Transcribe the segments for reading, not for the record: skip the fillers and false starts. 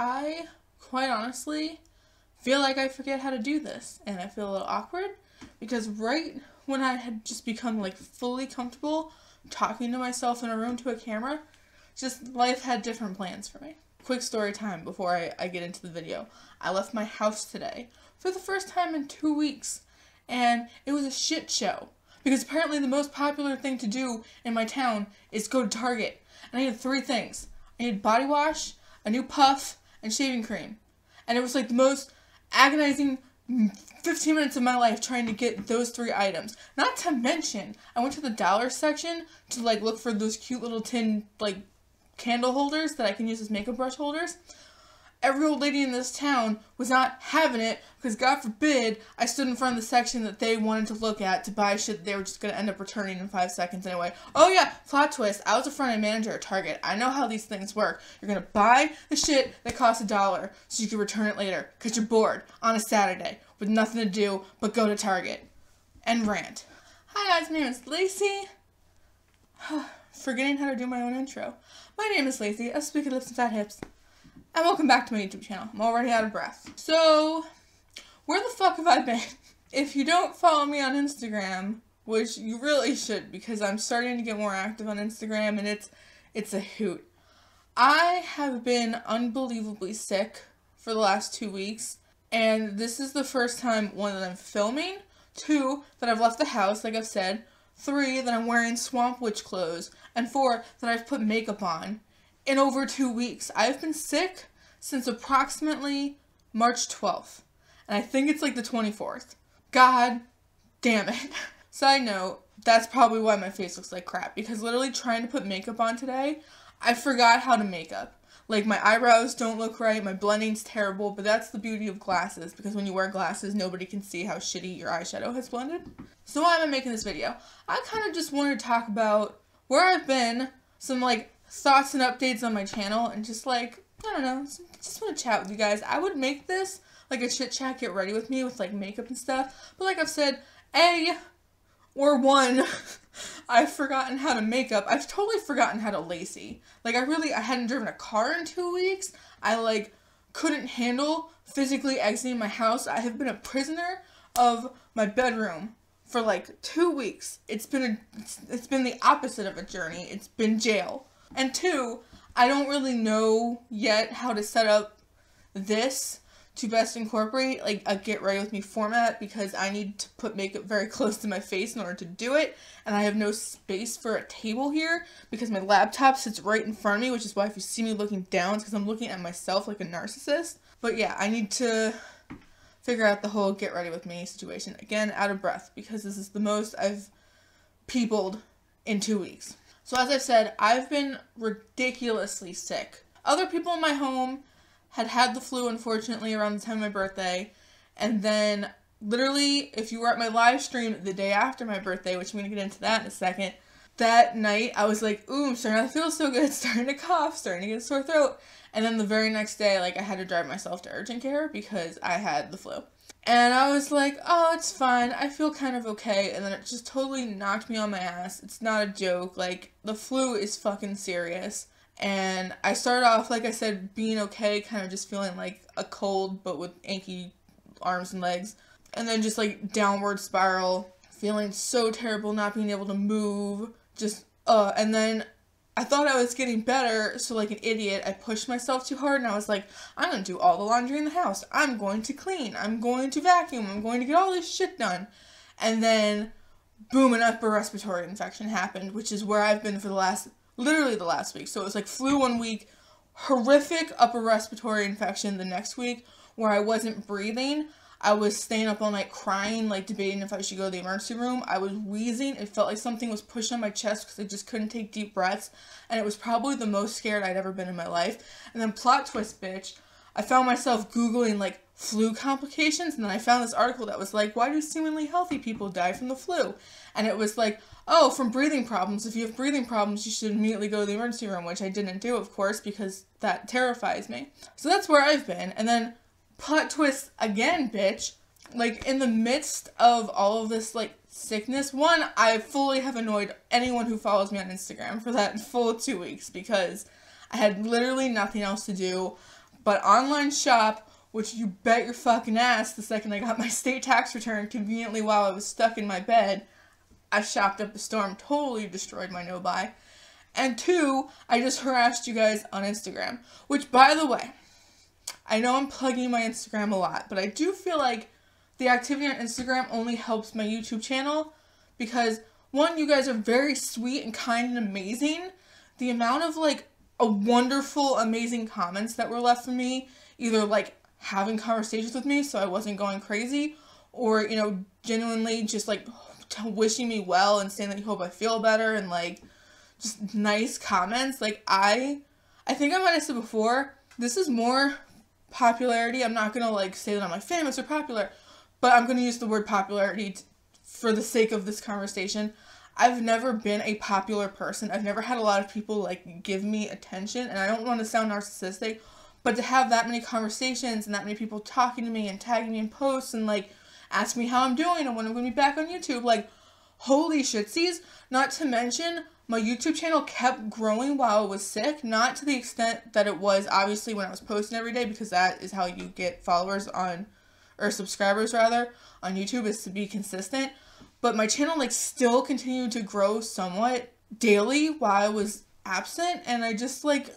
I, quite honestly, feel like I forget how to do this, and I feel a little awkward, because right when I had just become, like, fully comfortable talking to myself in a room to a camera, just life had different plans for me. Quick story time before I get into the video. I left my house today for the first time in 2 weeks, and it was a shit show, because apparently the most popular thing to do in my town is go to Target, and I needed 3 things. I needed body wash, a new puff, and shaving cream, and it was like the most agonizing 15 minutes of my life trying to get those 3 items. Not to mention, I went to the dollar section to like look for those cute little tin like candle holders that I can use as makeup brush holders. Every old lady in this town was not having it because, God forbid, I stood in front of the section that they wanted to look at to buy shit that they were just going to end up returning in 5 seconds anyway. Oh yeah, plot twist, I was a front-end manager at Target. I know how these things work. You're going to buy the shit that costs $1 so you can return it later because you're bored on a Saturday with nothing to do but go to Target and rant. Hi guys, my name is Lacey. Forgetting how to do my own intro. My name is Lacey, a speaker lips and fat hips. And welcome back to my YouTube channel. I'm already out of breath. So, where the fuck have I been? If you don't follow me on Instagram, which you really should because I'm starting to get more active on Instagram and it's a hoot. I have been unbelievably sick for the last 2 weeks, and this is the first time, 1, that I'm filming, 2, that I've left the house, like I've said, 3, that I'm wearing Swamp Witch clothes, and 4, that I've put makeup on. In over 2 weeks. I've been sick since approximately March 12th. And I think it's like the 24th. God damn it. Side note, that's probably why my face looks like crap. Because literally trying to put makeup on today, I forgot how to make up. Like my eyebrows don't look right, my blending's terrible, but that's the beauty of glasses. Because when you wear glasses, nobody can see how shitty your eyeshadow has blended. So why am I making this video? I kind of just wanted to talk about where I've been, some like thoughts and updates on my channel, and just like, I don't know, just want to chat with you guys. I would make this like a chit chat, get ready with me with like makeup and stuff, but like I've said, I've forgotten how to make up. I've totally forgotten how to lacy. Like I hadn't driven a car in 2 weeks. I like couldn't handle physically exiting my house. I have been a prisoner of my bedroom for like 2 weeks. It's been the opposite of a journey. It's been jail. And 2, I don't really know yet how to set up this to best incorporate like a get ready with me format, because I need to put makeup very close to my face in order to do it, and I have no space for a table here because my laptop sits right in front of me, which is why if you see me looking down, it's because I'm looking at myself like a narcissist. But yeah, I need to figure out the whole get ready with me situation. Again, out of breath because this is the most I've peopled in 2 weeks. So as I've said, I've been ridiculously sick. Other people in my home had the flu, unfortunately, around the time of my birthday. And then, literally, if you were at my live stream the day after my birthday, which I'm going to get into that in a second, that night, I was like, ooh, I'm starting to feel so good, starting to cough, starting to get a sore throat. And then the very next day, like, I had to drive myself to urgent care because I had the flu. And I was like, oh, it's fine. I feel kind of okay. And then it just totally knocked me on my ass. It's not a joke. Like, the flu is fucking serious. And I started off, like I said, being okay, kind of just feeling like a cold, but with achy arms and legs. And then just, like, downward spiral, feeling so terrible, not being able to move. Just, and then I thought I was getting better, so like an idiot, I pushed myself too hard, and I was like, I'm going to do all the laundry in the house. I'm going to clean. I'm going to vacuum. I'm going to get all this shit done. And then, boom, an upper respiratory infection happened, which is where I've been for literally the last week. So it was like flu 1 week, horrific upper respiratory infection the next week, where I wasn't breathing. I was staying up all night crying, like debating if I should go to the emergency room. I was wheezing. It felt like something was pushed on my chest because I just couldn't take deep breaths. And it was probably the most scared I'd ever been in my life. And then plot twist, bitch, I found myself Googling like flu complications. And then I found this article that was like, why do seemingly healthy people die from the flu? And it was like, oh, from breathing problems. If you have breathing problems, you should immediately go to the emergency room, which I didn't do, of course, because that terrifies me. So that's where I've been. And then plot twist again, bitch. Like, in the midst of all of this, like, sickness, one, I fully have annoyed anyone who follows me on Instagram for that full 2 weeks because I had literally nothing else to do But online shop, which you bet your fucking ass the second I got my state tax return conveniently while I was stuck in my bed, I shopped up a storm, totally destroyed my no-buy. And 2, I just harassed you guys on Instagram. Which, by the way, I know I'm plugging my Instagram a lot, but I do feel like the activity on Instagram only helps my YouTube channel because, 1, you guys are very sweet and kind and amazing. The amount of, like, a wonderful, amazing comments that were left for me, either, like, having conversations with me so I wasn't going crazy, or, you know, genuinely just, like, wishing me well and saying that you hope I feel better and, like, just nice comments. Like, I think I might have said before, this is more popularity. I'm not gonna, like, say that I'm, like, famous or popular, but I'm gonna use the word popularity for the sake of this conversation. I've never been a popular person. I've never had a lot of people, like, give me attention, and I don't want to sound narcissistic, but to have that many conversations and that many people talking to me and tagging me in posts and, like, ask me how I'm doing and when I'm going to be back on YouTube, like, holy shitsies. Not to mention, my YouTube channel kept growing while I was sick, not to the extent that it was, obviously, when I was posting every day, because that is how you get followers on, or subscribers, rather, on YouTube, is to be consistent. But my channel, like, still continued to grow somewhat daily while I was absent, and I just, like,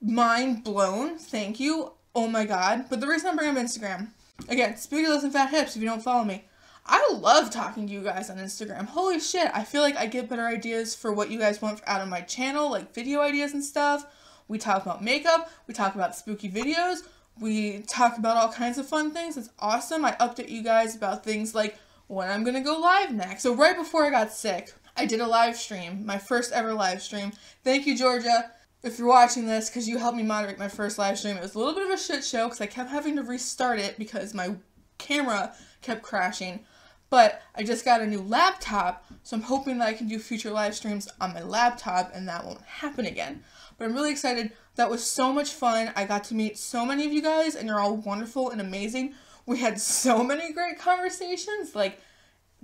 mind blown. Thank you. Oh my god. But the reason I'm bringing up Instagram, again, Spooky and Fat Hips, if you don't follow me, I love talking to you guys on Instagram. Holy shit, I feel like I get better ideas for what you guys want out of my channel, like video ideas and stuff. We talk about makeup, we talk about spooky videos, we talk about all kinds of fun things. It's awesome. I update you guys about things like when I'm gonna go live next. So right before I got sick, I did a live stream, my first ever live stream. Thank you, Georgia, if you're watching this, because you helped me moderate my first live stream. It was a little bit of a shit show because I kept having to restart it because my camera kept crashing. But I just got a new laptop, so I'm hoping that I can do future live streams on my laptop and that won't happen again. But I'm really excited. That was so much fun. I got to meet so many of you guys, and you're all wonderful and amazing. We had so many great conversations, like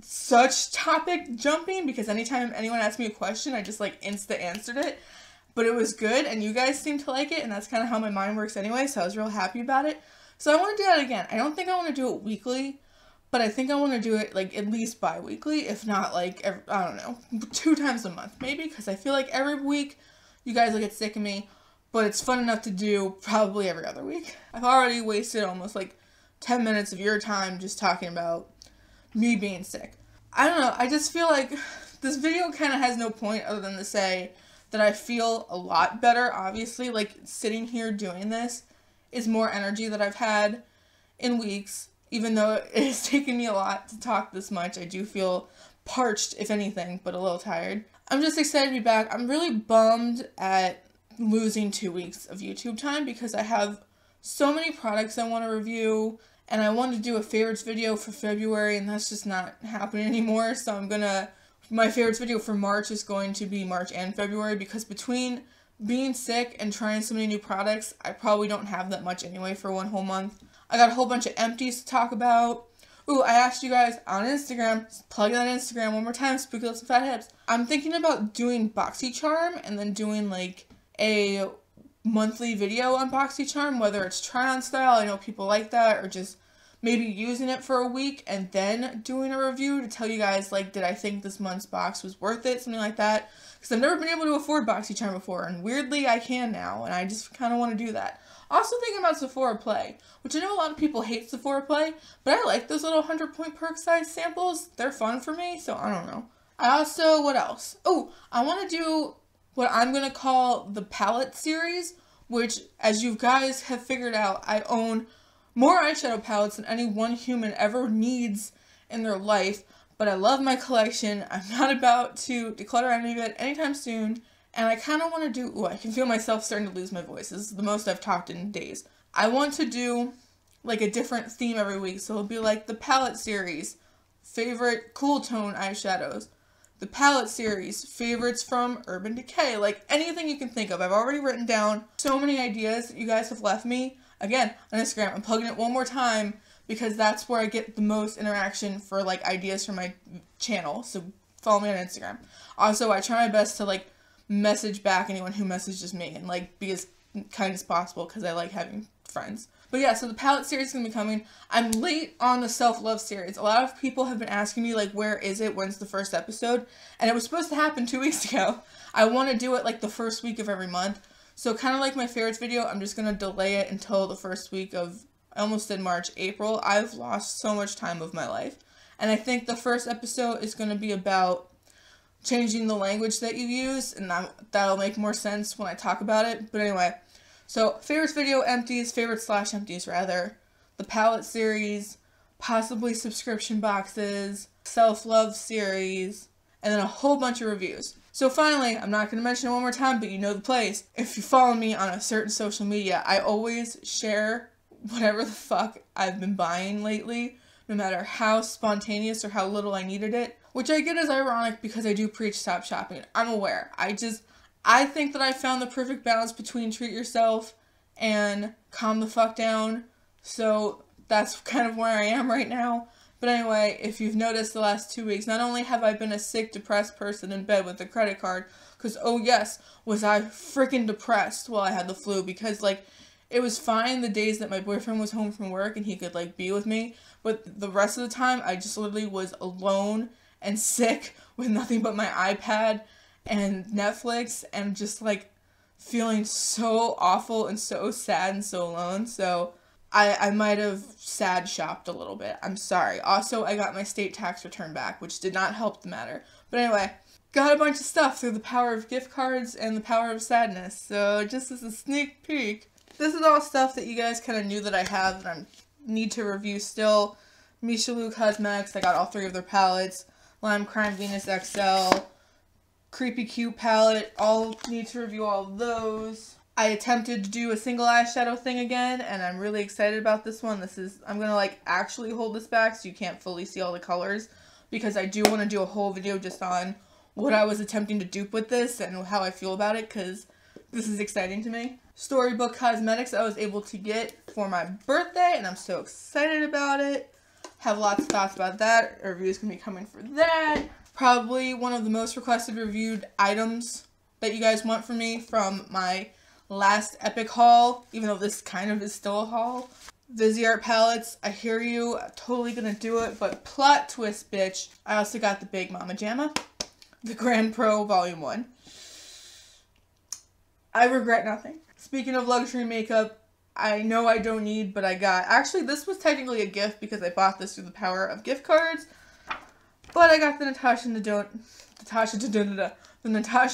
such topic jumping, because anytime anyone asked me a question, I just like insta answered it. But it was good, and you guys seemed to like it, and that's kind of how my mind works anyway, so I was real happy about it. So I want to do that again. I don't think I want to do it weekly, but I think I want to do it like at least bi-weekly, if not like, I don't know, 2 times a month maybe, because I feel like every week you guys will get sick of me, but it's fun enough to do probably every other week. I've already wasted almost like 10 minutes of your time just talking about me being sick. I don't know, I just feel like this video kind of has no point other than to say that I feel a lot better. Obviously, like, sitting here doing this is more energy that I've had in weeks. Even though it has taken me a lot to talk this much, I do feel parched, if anything, but a little tired. I'm just excited to be back. I'm really bummed at losing 2 weeks of YouTube time because I have so many products I want to review, and I wanted to do a favorites video for February, and that's just not happening anymore. So my favorites video for March is going to be March and February, because between being sick and trying so many new products, I probably don't have that much anyway for 1 whole month. I got a whole bunch of empties to talk about. Ooh, I asked you guys on Instagram, plug that Instagram one more time, Spooky Lips and Fat Hips. I'm thinking about doing BoxyCharm and then doing like a monthly video on BoxyCharm, whether it's try-on style, I know people like that, or just maybe using it for a week and then doing a review to tell you guys, like, did I think this month's box was worth it, something like that. Because I've never been able to afford BoxyCharm before, and weirdly I can now, and I just kind of want to do that. Also thinking about Sephora Play, which I know a lot of people hate Sephora Play, but I like those little 100-point perk size samples. They're fun for me, so I don't know. I also, what else? Oh, I want to do what I'm going to call the palette series, which, as you guys have figured out, I own more eyeshadow palettes than any one human ever needs in their life, but I love my collection. I'm not about to declutter any of it anytime soon, and I kind of want to do, I can feel myself starting to lose my voice. This is the most I've talked in days. I want to do like a different theme every week, so it'll be like the palette series, favorite cool tone eyeshadows, the palette series, favorites from Urban Decay, like anything you can think of. I've already written down so many ideas that you guys have left me. Again, on Instagram, I'm plugging it one more time because that's where I get the most interaction for like ideas for my channel, so follow me on Instagram. Also, I try my best to like message back anyone who messages me and like be as kind as possible because I like having friends. But yeah, so the palette series is going to be coming. I'm late on the self-love series. A lot of people have been asking me, like, where is it? When's the first episode? And it was supposed to happen 2 weeks ago. I want to do it, like, the first week of every month. So kind of like my favorites video, I'm just going to delay it until the first week of, I almost did March, April. I've lost so much time of my life. And I think the first episode is going to be about changing the language that you use. And that'll make more sense when I talk about it. But anyway. So, favorites video empties, favorite/empties rather, the palette series, possibly subscription boxes, self-love series, and then a whole bunch of reviews. So finally, I'm not going to mention it one more time, but you know the place. If you follow me on a certain social media, I always share whatever the fuck I've been buying lately, no matter how spontaneous or how little I needed it, which I get is ironic because I do preach stop shopping. I'm aware. I think that I found the perfect balance between treat yourself and calm the fuck down. So that's kind of where I am right now. But anyway, if you've noticed the last 2 weeks, not only have I been a sick, depressed person in bed with a credit card, because oh yes, was I freaking depressed while I had the flu, because like, it was fine the days that my boyfriend was home from work and he could like be with me, but the rest of the time I just literally was alone and sick with nothing but my iPad and Netflix, and just like feeling so awful and so sad and so alone. So I might have sad shopped a little bit. I'm sorry. Also, I got my state tax return back, which did not help the matter. But anyway, got a bunch of stuff through the power of gift cards and the power of sadness. So just as a sneak peek, this is all stuff that you guys kind of knew that I have that I need to review still. Michelou Cosmetics, I got all 3 of their palettes. Lime Crime Venus XL. Creepy Cute palette, all need to review all of those. I attempted to do a single eyeshadow thing again, and I'm really excited about this one. I'm gonna like actually hold this back so you can't fully see all the colors, because I do want to do a whole video just on what I was attempting to dupe with this and how I feel about it, because this is exciting to me. Storybook Cosmetics I was able to get for my birthday, and I'm so excited about it. Have lots of thoughts about that. A review's gonna be coming for that. Probably one of the most requested reviewed items that you guys want from me from my last epic haul, even though this kind of is still a haul. Viseart palettes, I hear you, I'm totally gonna do it, but plot twist, bitch. I also got the Big Mama Jamma, the Grand Pro Volume 1. I regret nothing. Speaking of luxury makeup, I know I don't need, but I got, actually this was technically a gift because I bought this through the power of gift cards. But I got the Natasha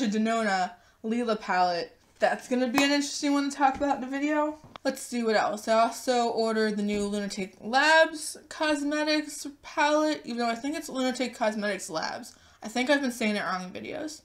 Denona Lila palette. That's going to be an interesting one to talk about in the video. Let's see what else. I also ordered the new Lunatic Labs Cosmetics palette, even though I think it's Lunatic Cosmetics Labs. I think I've been saying it wrong in videos.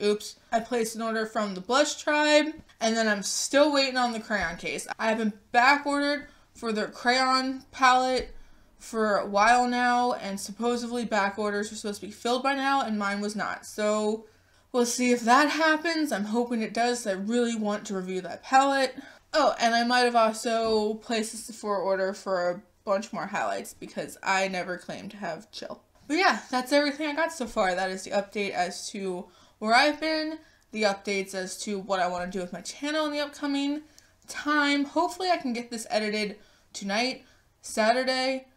Oops. I placed an order from the Blush Tribe, and then I'm still waiting on the crayon case. I have been back ordered for their crayon palette for a while now, and supposedly back orders were supposed to be filled by now, and mine was not. So we'll see if that happens. I'm hoping it does. I really want to review that palette. Oh, and I might have also placed a Sephora order for a bunch more highlights because I never claimed to have chill. But yeah, that's everything I got so far. That is the update as to where I've been, the updates as to what I want to do with my channel in the upcoming time. Hopefully I can get this edited tonight, Saturday.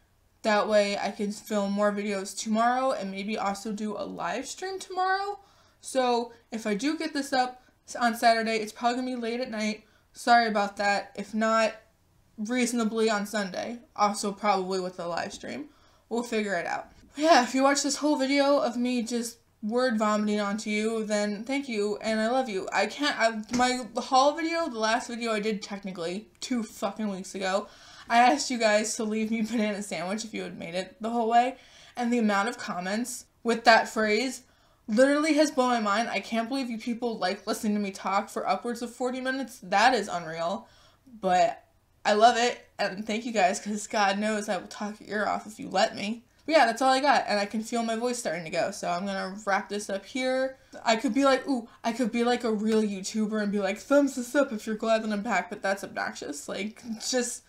That way I can film more videos tomorrow and maybe also do a live stream tomorrow. So if I do get this up on Saturday, it's probably going to be late at night. Sorry about that. If not, reasonably on Sunday. Also probably with a live stream. We'll figure it out. Yeah, if you watch this whole video of me just word vomiting onto you, then thank you and I love you. My haul video, the last video I did technically 2 fucking weeks ago, I asked you guys to leave me banana sandwich if you had made it the whole way, and the amount of comments with that phrase literally has blown my mind. I can't believe you people like listening to me talk for upwards of 40 minutes. That is unreal, but I love it, and thank you guys, because God knows I will talk your ear off if you let me. But yeah, that's all I got, and I can feel my voice starting to go, so I'm gonna wrap this up here. I could be like, I could be like a real YouTuber and be like, thumbs this up if you're glad that I'm back, but that's obnoxious. Like, just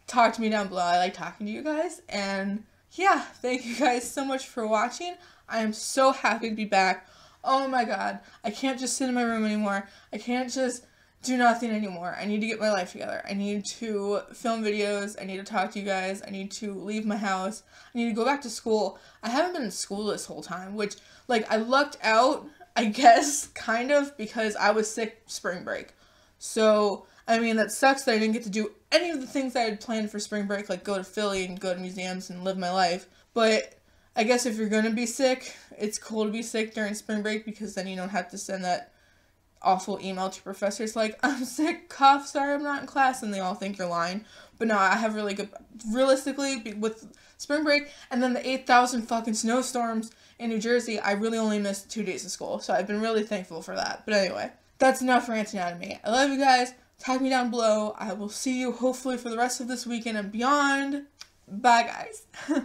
talk to me down below. I like talking to you guys, and yeah, thank you guys so much for watching. I am so happy to be back. Oh my god, I can't just sit in my room anymore. I can't just do nothing anymore. I need to get my life together. I need to film videos. I need to talk to you guys. I need to leave my house. I need to go back to school. I haven't been in school this whole time, which, like, I lucked out, I guess, kind of, because I was sick spring break. So, I mean, that sucks that I didn't get to do any of the things I had planned for spring break, like go to Philly and go to museums and live my life. But I guess if you're gonna be sick, it's cool to be sick during spring break, because then you don't have to send that awful email to professors like, I'm sick, cough, sorry I'm not in class, and they all think you're lying. But no, I have really good, realistically, with spring break and then the 8,000 fucking snowstorms in New Jersey, I really only missed 2 days of school, so I've been really thankful for that. But anyway, that's enough ranting out of me. I love you guys. Tag me down below. I will see you hopefully for the rest of this weekend and beyond. Bye, guys.